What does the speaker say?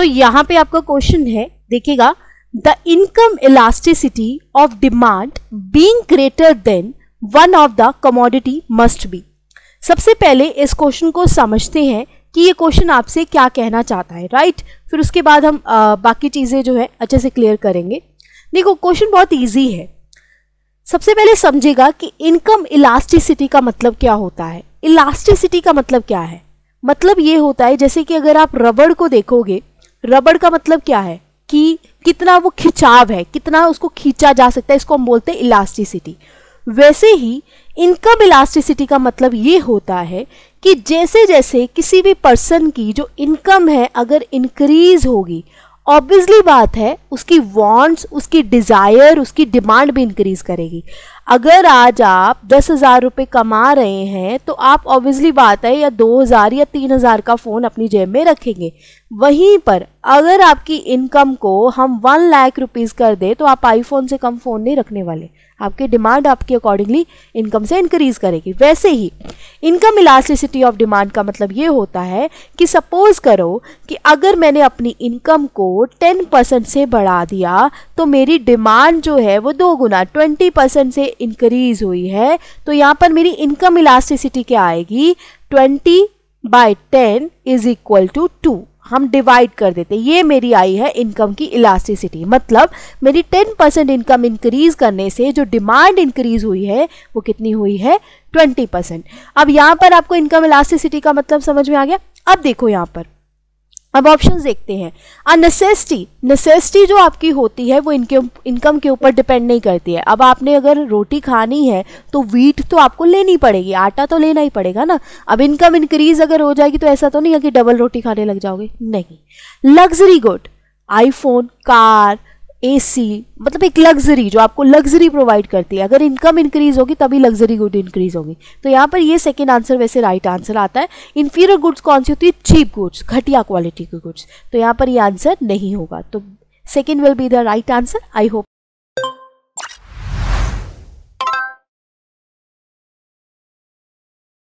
यहाँ पे आपका क्वेश्चन है, देखिएगा, the income elasticity of demand being greater than one of the commodity must be. सबसे पहले इस क्वेश्चन को समझते हैं कि ये क्वेश्चन आपसे क्या कहना चाहता है, राइट। फिर उसके बाद हम बाकी चीजें जो है अच्छे से क्लियर करेंगे। देखो क्वेश्चन बहुत इजी है। सबसे पहले समझेगा कि इनकम इलास्टिसिटी का मतलब क्या होता है। इलास्टिसिटी का मतलब क्या है? मतलब ये होता है, जैसे कि अगर आप रबड़ को देखोगे, रबड़ का मतलब क्या है कि कितना वो खिंचाव है, कितना उसको खींचा जा सकता है, इसको हम बोलते हैं इलास्टिसिटी। वैसे ही इनकम इलास्टिसिटी का मतलब ये होता है कि जैसे जैसे किसी भी पर्सन की जो इनकम है अगर इंक्रीज होगी, ऑब्वियसली बात है उसकी वांट्स, उसकी डिजायर, उसकी डिमांड भी इंक्रीज करेगी। अगर आज आप 10,000 रुपये कमा रहे हैं तो आप ऑब्वियसली बात है या 2,000 या 3,000 का फ़ोन अपनी जेब में रखेंगे। वहीं पर अगर आपकी इनकम को हम 1 लाख रुपीज़ कर दे तो आप आईफोन से कम फ़ोन नहीं रखने वाले। आपकी डिमांड आपकी अकॉर्डिंगली इनकम से इंक्रीज करेगी। वैसे ही इनकम इलास्टिसिटी ऑफ डिमांड का मतलब ये होता है कि सपोज करो कि अगर मैंने अपनी इनकम को 10% से बढ़ा दिया तो मेरी डिमांड जो है वो 2 गुना 20% से इंक्रीज हुई है, तो यहाँ पर मेरी इनकम इलास्टिसिटी क्या आएगी? 20/10 इज इक्वल टू 2। हम डिवाइड कर देते, ये मेरी आई है इनकम की इलास्टिसिटी। मतलब मेरी 10% इनकम इंक्रीज करने से जो डिमांड इंक्रीज हुई है वो कितनी हुई है? 20%। अब यहाँ पर आपको इनकम इलास्टिसिटी का मतलब समझ में आ गया। अब देखो यहाँ पर, अब ऑप्शंस देखते हैं। नेसेसिटी जो आपकी होती है वो इनकम के ऊपर डिपेंड नहीं करती है। अब आपने अगर रोटी खानी है तो व्हीट तो आपको लेनी पड़ेगी, आटा तो लेना ही पड़ेगा ना। अब इनकम इंक्रीज अगर हो जाएगी तो ऐसा तो नहीं है कि डबल रोटी खाने लग जाओगे, नहीं। Luxury good, iPhone, car, AC, मतलब एक लग्जरी जो आपको लग्जरी प्रोवाइड करती है, अगर इनकम इंक्रीज होगी तभी लग्जरी गुड इंक्रीज होगी। तो यहाँ पर ये सेकंड आंसर वैसे राइट आंसर आता है। इंफीरियर गुड्स कौन सी होती है? चीप गुड्स, घटिया क्वालिटी की गुड्स। तो यहाँ पर ये आंसर नहीं होगा, तो second will be the right answer. I hope